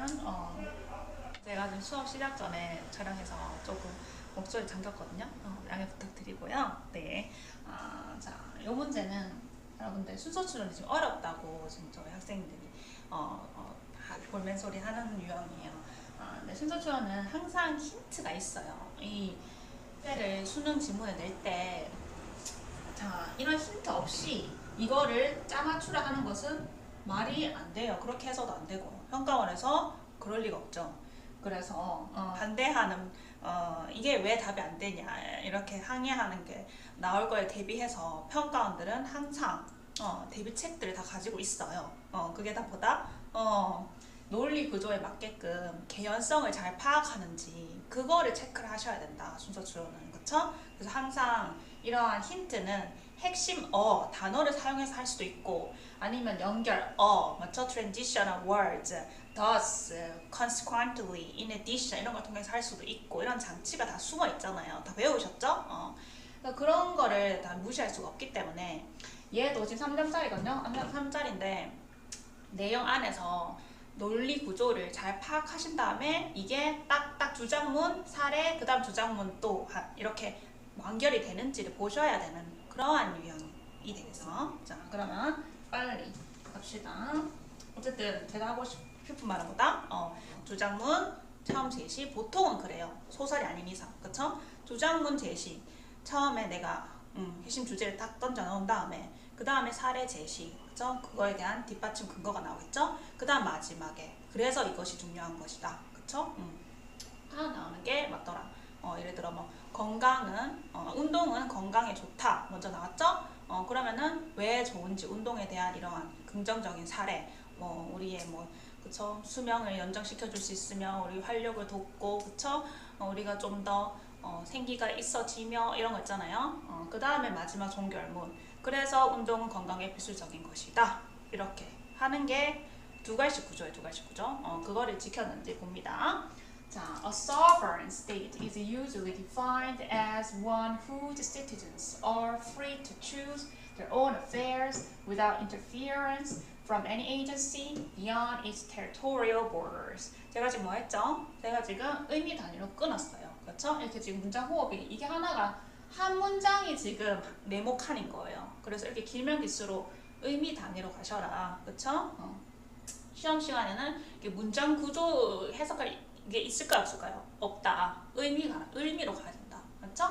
제가 지금 수업 시작 전에 촬영해서 조금 목소리 잠겼거든요. 양해 부탁드리고요. 네. 자, 이 문제는 여러분들 순서 추론이 좀 어렵다고 지금 저희 학생들이 볼멘 소리 하는 유형이에요. 근데 순서 추론은 항상 힌트가 있어요. 이 때를 수능 지문에 낼 때, 자, 이런 힌트 없이 이거를 짜맞추라 하는 것은 말이 안 돼요. 그렇게 해서도 안 되고 평가원에서 그럴 리가 없죠. 그래서 반대하는 이게 왜 답이 안 되냐 이렇게 항의하는 게 나올 거에 대비해서 평가원들은 항상 대비책들을 다 가지고 있어요. 그게 다 보다 논리 구조에 맞게끔 개연성을 잘 파악하는지 그거를 체크를 하셔야 된다. 순서 추론은 그쵸? 그래서 항상 이러한 힌트는 핵심 단어를 사용해서 할 수도 있고 아니면 연결 맞죠? transitional words, thus, consequently, in addition 이런 걸 통해서 할 수도 있고 이런 장치가 다 숨어 있잖아요. 다 배우셨죠? 그러니까 그런 거를 다 무시할 수가 없기 때문에 얘도 지금 3점짜리거든요. 3점짜리인데 내용 안에서 논리 구조를 잘 파악하신 다음에 이게 딱딱 주장문, 사례, 그 다음 주장문 또 이렇게 완결이 되는지를 보셔야 되는 그러한 유형이 되겠어. 자, 그러면 빨리 갑시다. 어쨌든 제가 하고 싶은 말은 뭐다? 주장문 처음 제시 보통은 그래요. 소설이 아닌 이상, 그쵸? 주장문 제시 처음에 내가 핵심 주제를 딱 던져 놓은 다음에 그 다음에 사례 제시, 그쵸? 그거에 대한 뒷받침 근거가 나오겠죠? 그 다음 마지막에 그래서 이것이 중요한 것이다, 그쵸? 하나 나오는 게 맞더라. 예를 들어 뭐 건강은 운동은 건강에 좋다 먼저 나왔죠? 그러면은 왜 좋은지 운동에 대한 이러한 긍정적인 사례, 우리의 그쵸? 수명을 연장시켜 줄 수 있으며 우리 활력을 돋고 그쵸? 우리가 좀 더 생기가 있어지며 이런 거 있잖아요. 그 다음에 마지막 종결문 그래서 운동은 건강에 필수적인 것이다 이렇게 하는 게 두 갈씩 구조예요. 두 갈씩 구조. 그거를 지켰는지 봅니다. 자, a sovereign state is usually defined as one whose citizens are free to choose their own affairs without interference from any agency beyond its territorial borders. 제가 지금 뭐 했죠? 제가 지금 의미 단위로 끊었어요. 그렇죠? 이렇게 지금 문장 호흡이 이게 하나가 한 문장이 지금 네모칸인 거예요. 그래서 이렇게 길면 길수록 의미 단위로 가셔라. 그렇죠? 시험 시간에는 문장 구조 해석할 게 있을까요, 없을까요? 없다. 의미로 가야 된다. 맞죠?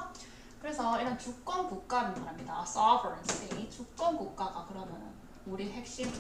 그래서 이런 주권 국가를 말합니다. sovereign state, 주권 국가가 그러면 우리 핵심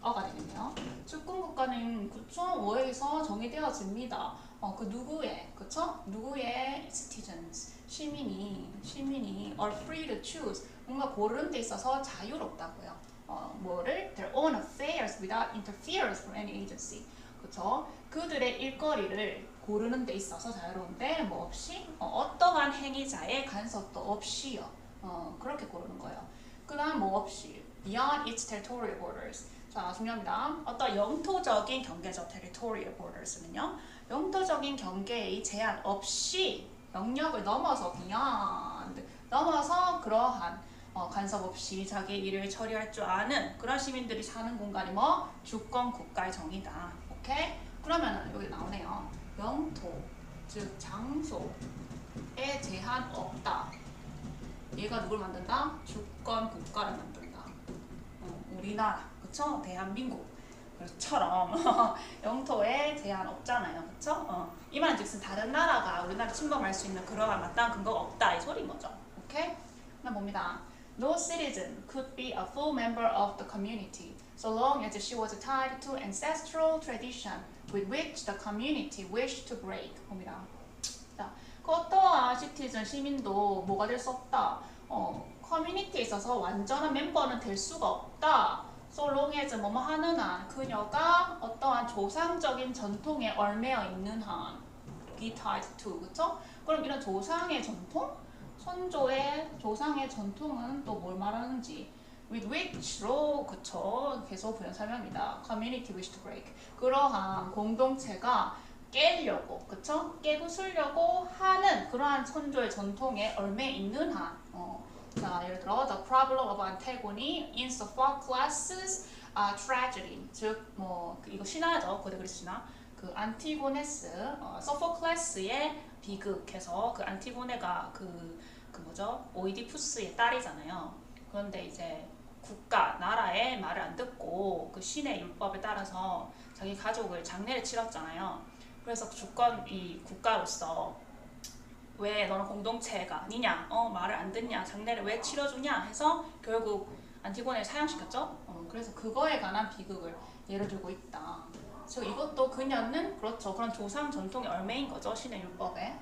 어가 되겠네요. 주권 국가는 9.5에서 정의되어집니다. 그 누구의, 그쵸? 누구의 citizens, 시민이 are free to choose, 뭔가 고르는 데 있어서 자유롭다고요. 뭐를 their own affairs without interference from any agency. 그쵸? 그들의 일거리를 고르는 데 있어서 자유로운데 뭐 없이 어떠한 행위자의 간섭도 없이요. 그렇게 고르는 거예요. 그 다음 뭐 없이 beyond its territorial borders. 자, 중요합니다. 어떤 영토적인 경계죠. territorial borders는요. 영토적인 경계의 제한 없이 영역을 넘어서 beyond 넘어서 그러한 간섭 없이 자기 일을 처리할 줄 아는 그런 시민들이 사는 공간이 뭐? 주권 국가의 정의다. 오케이? 그러면 여기 나오네요. 영토, 즉 장소에 제한 없다. 얘가 누굴 만든다? 주권 국가를 만든다. 우리나라, 그쵸? 대한민국. 처럼 영토에 제한 없잖아요. 그쵸? 이 말은즉슨 다른 나라가 우리나라 침범할 수 있는 그러한 마땅한 근거가 없다. 이 소리인 거죠. 오케이? 그럼 봅니다. No citizen could be a full member of the community so long as she was tied to ancestral tradition with which the community wished to break. 봅니다. 자, 그 어떠한 시티즌 시민도 뭐가 될 수 없다. 커뮤니티에 있어서 완전한 멤버는 될 수가 없다. So long as 뭐뭐 하는 한 그녀가 어떠한 조상적인 전통에 얽매여 있는 한 be tied to. 그쵸? 그럼 이런 조상의 전통? 선조의 조상의 전통은 또 뭘 말하는지 with which로 그쵸 계속 부연 설명입니다. community wish to break 그러한 공동체가 깨려고 그쵸 깨부수려고 하는 그러한 선조의 전통에 얽매 있는 한 자 예를 들어 the problem of Antigone in Sophocles' tragedy 즉 뭐 이거 신화죠 고대 그리스 신화 그 안티고네스, 소포클레스의 비극해서 그 안티고네가 그 뭐죠? 오이디푸스의 딸이잖아요. 그런데 이제 국가, 나라의 말을 안 듣고 그 신의 율법에 따라서 자기 가족을 장례를 치렀잖아요. 그래서 주권 이 국가로서 왜 너는 공동체가 아니냐, 말을 안 듣냐, 장례를 왜 치러주냐 해서 결국 안티고네를 사형시켰죠. 그래서 그거에 관한 비극을 예를 들고 있다. 그래서 이것도 그녀는 그렇죠. 그런 조상 전통의 얼매인 거죠. 신의 율법에.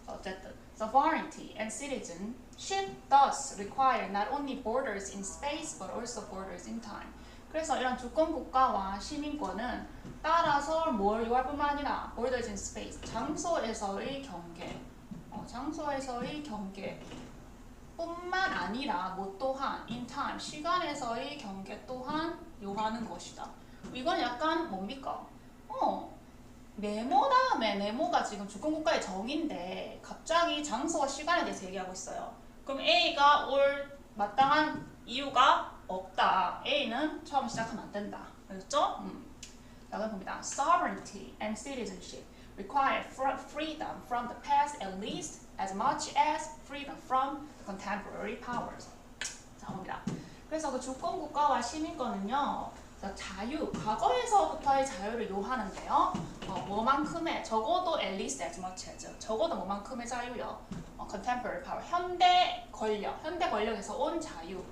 어쨌든 sovereignty and citizenship thus require not only borders in space but also borders in time. 그래서 이런 주권 국가와 시민권은 따라서 뭘 요할 뿐만 아니라 borders in space, 장소에서의 경계, 장소에서의 경계 뿐만 아니라 뭐 또한 in time, 시간에서의 경계 또한 요하는 것이다. 이건 약간 뭡니까? 네모 다음에 네모가 지금 주권국가의 정의인데 갑자기 장소와 시간에 대해서 얘기하고 있어요. 그럼 A가 올 마땅한 이유가 없다. A는 처음 시작하면 안 된다. 알겠죠? 자, 그럼 봅니다. Sovereignty and citizenship require freedom from the past at least as much as freedom from contemporary powers. 자, 봅니다. 그래서 그 주권국가와 시민권은요, 자유, 과거에서부터의 자유를 요하는데요. 뭐만큼의, 적어도 at least as much as, 적어도 뭐만큼의 자유요. contemporary power, 현대 권력에서 온 자유,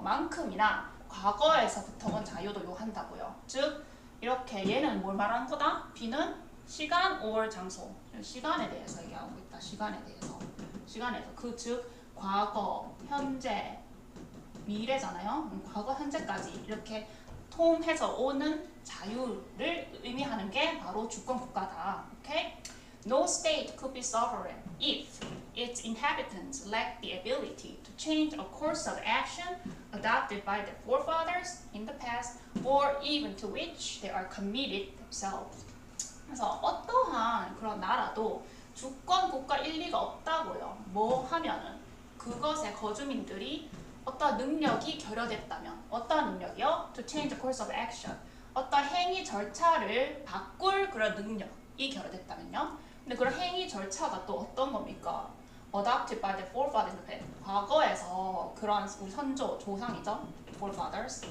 만큼이나 과거에서부터 온 자유도 요한다고요. 즉, 이렇게 얘는 뭘 말하는 거다? B는 시간 or 장소, 시간에 대해서 얘기하고 있다. 시간에 대해서, 그 즉 과거, 현재, 미래잖아요. 과거, 현재까지 이렇게 통해서 오는 자유를 의미하는 게 바로 주권 국가다. 오케이? No state could be sovereign if its inhabitants lack the ability to change a course of action adopted by their forefathers in the past or even to which they are committed themselves. 그래서 어떠한 그런 나라도 주권 국가 일리가 없다고요. 뭐 하면은 그것의 거주민들이 어떤 능력이 결여됐다면, 어떤 능력이요? To change the course of action. 어떤 행위 절차를 바꿀 그런 능력이 결여됐다면요. 근데 그런 행위 절차가 또 어떤 겁니까? Adopted by the forefathers. 과거에서 그런 우리 선조, 조상이죠? Forefathers.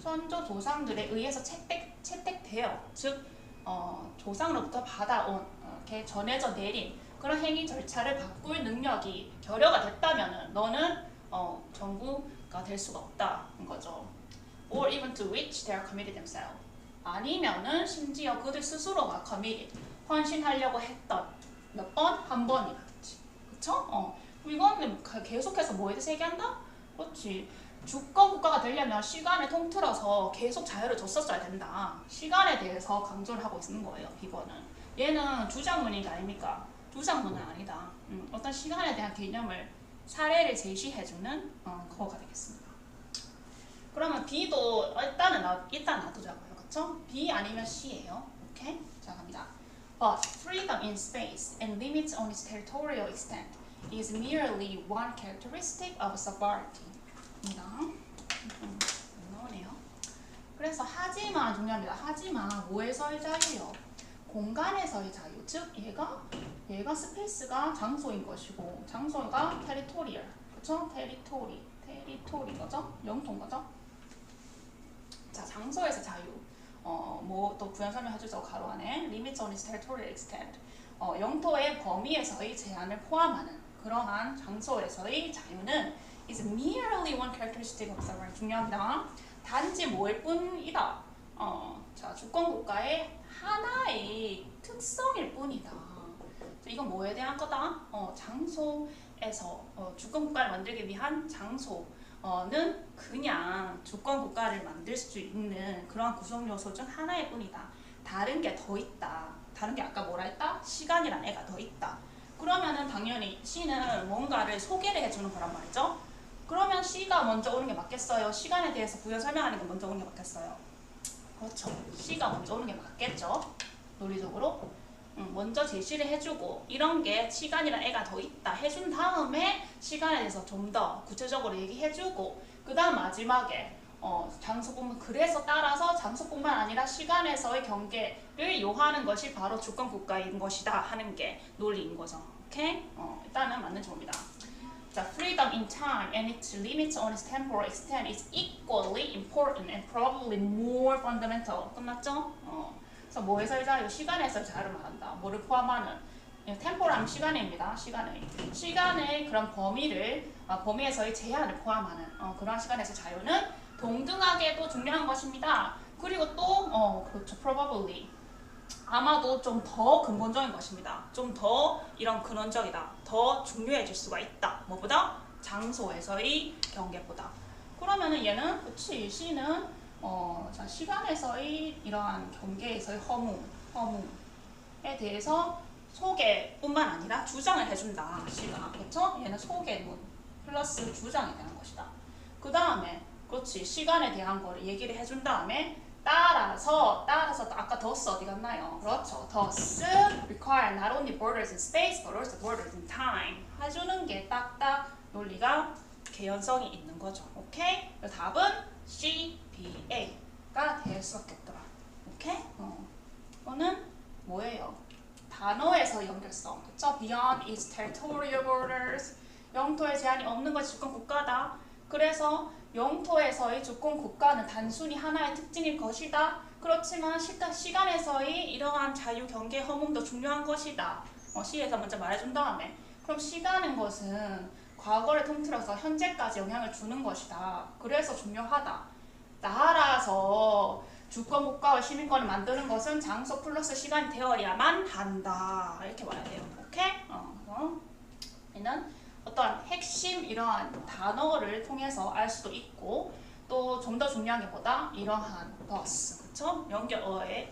선조 조상들에 의해서 채택되어, 즉 조상으로부터 받아온, 이렇게 전해져 내린 그런 행위 절차를 바꿀 능력이 결여가 됐다면은 너는 정부가 될 수가 없다는 거죠. Or even to which they are committed themselves. 아니면은 심지어 그들 스스로가 committed, 헌신하려고 했던 몇 번? 한 번이라든지. 그쵸? 이거는 계속해서 뭐에 대해서 얘기한다? 그렇지. 주권 국가가 되려면 시간을 통틀어서 계속 자유를 줬었어야 된다. 시간에 대해서 강조를 하고 있는 거예요. 이거는. 얘는 주장문이 아닙니까? 주장문은 아니다. 어떤 시간에 대한 개념을 사례를 제시해주는 거가 되겠습니다. 그러면 B도 일단 놔두자고요. 그쵸? B 아니면 C예요. 오케이? 자, 갑니다. But freedom in space and limits on its territorial extent is merely one characteristic of sovereignty. 입니다. 나오네요. 그래서 하지만 중요합니다. 하지만 뭐에서의 자유요? 공간에서의 자유. 즉 얘가 스페이스가 장소인 것이고 장소가 테리토리얼. 그쵸? 테리토리 거죠? 영토인 거죠? 자, 장소에서 자유. 뭐 또 부연 설명해주죠. 가로 안에 limits on its territorial extent. 영토의 범위에서의 제한을 포함하는 그러한 장소에서의 자유는 is merely one characteristic of sovereignty. 중요합니다. 단지 뭐일 뿐이다. 자, 주권 국가의 하나의 특성일 뿐이다. 이건 뭐에 대한 거다? 장소에서 주권 국가를 만들기 위한 장소는 그냥 주권 국가를 만들 수 있는 그런 구성 요소 중 하나일 뿐이다. 다른 게 더 있다. 다른 게 아까 뭐라 했다? 시간이란 애가 더 있다. 그러면은 당연히 C는 뭔가를 소개를 해주는 거란 말이죠. 그러면 C가 먼저 오는 게 맞겠어요? 시간에 대해서 부연 설명하는 게 먼저 오는 게 맞겠어요? 그렇죠. C가 먼저 오는 게 맞겠죠? 논리적으로. 먼저 제시를 해주고 이런 게 시간이란 애가 더 있다 해준 다음에 시간에 대해서 좀 더 구체적으로 얘기해주고 그 다음 마지막에 장소뿐만 그래서 따라서 장소뿐만 아니라 시간에서의 경계를 요하는 것이 바로 주권 국가인 것이다 하는 게 논리인 거죠. 오케이? 일단은 맞는지 봅니다. 자, freedom in time and its limits on its temporal extent is equally important and probably more fundamental. 끝났죠? 그래서 뭐에서의 자유? 시간에서의 자유를 말한다. 뭐를 포함하는? 템포라는 시간입니다. 시간의 그런 범위에서의 제한을 포함하는 그러한 시간에서 자유는 동등하게도 중요한 것입니다. 그리고 또 그렇죠. probably 아마도 좀 더 근본적인 것입니다. 좀 더 이런 근원적이다. 더 중요해질 수가 있다. 뭐보다? 장소에서의 경계보다. 그러면은 얘는 그치 C는 자, 시간에서의 이러한 경계에서의 허무에 대해서 소개뿐만 아니라 주장을 해준다. C가 그렇죠? 얘는 소개문 플러스 주장에 대한 것이다. 그 다음에 그렇지 시간에 대한 거를 얘기를 해준 다음에 따라서 아까 thus 어디 갔나요? 그렇죠. thus require not only borders in space but also borders in time 해주는 게 딱딱 논리가 개연성이 있는 거죠. 오케이? 그래서 답은 C, B, A가 될 수밖에 없더라. 오케이? 이거는 뭐예요? 단어에서 연결성. 그쵸? Beyond its territorial borders 영토에 제한이 없는 것이 주권 국가다. 그래서 영토에서의 주권 국가는 단순히 하나의 특징일 것이다. 그렇지만 시간에서의 이러한 자유, 경계, 허물도 중요한 것이다. C에서 먼저 말해준 다음에 그럼 시간인 것은 과거를 통틀어서 현재까지 영향을 주는 것이다. 그래서 중요하다. 따라서 주권 국가와 시민권을 만드는 것은 장소 플러스 시간이 되어야만 한다. 이렇게 말해야 돼요. 오케이? 얘는 어떤 핵심 이러한 단어를 통해서 알 수도 있고 또 좀 더 중요한 게 뭐다? 이러한 thus, 그쵸? 연결어에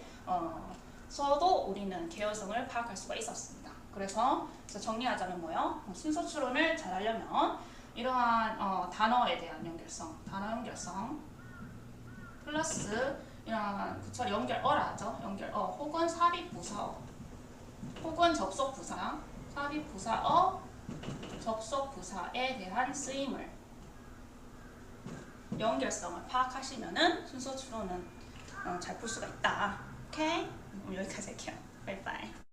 서도 우리는 개연성을 파악할 수가 있었습니다. 그래서 정리하자면 뭐요? 순서 추론을 잘 하려면 이러한 단어에 대한 연결성, 단어 연결성 플러스 이러한 그쵸? 연결어라 하죠. 연결어 혹은 삽입부사어 혹은 접속부사, 삽입부사어 접속 부사에 대한 쓰임을 연결성을 파악하시면은 순서 추론은 잘 풀 수가 있다. 오케이? 여기까지 할게요. 바이바이.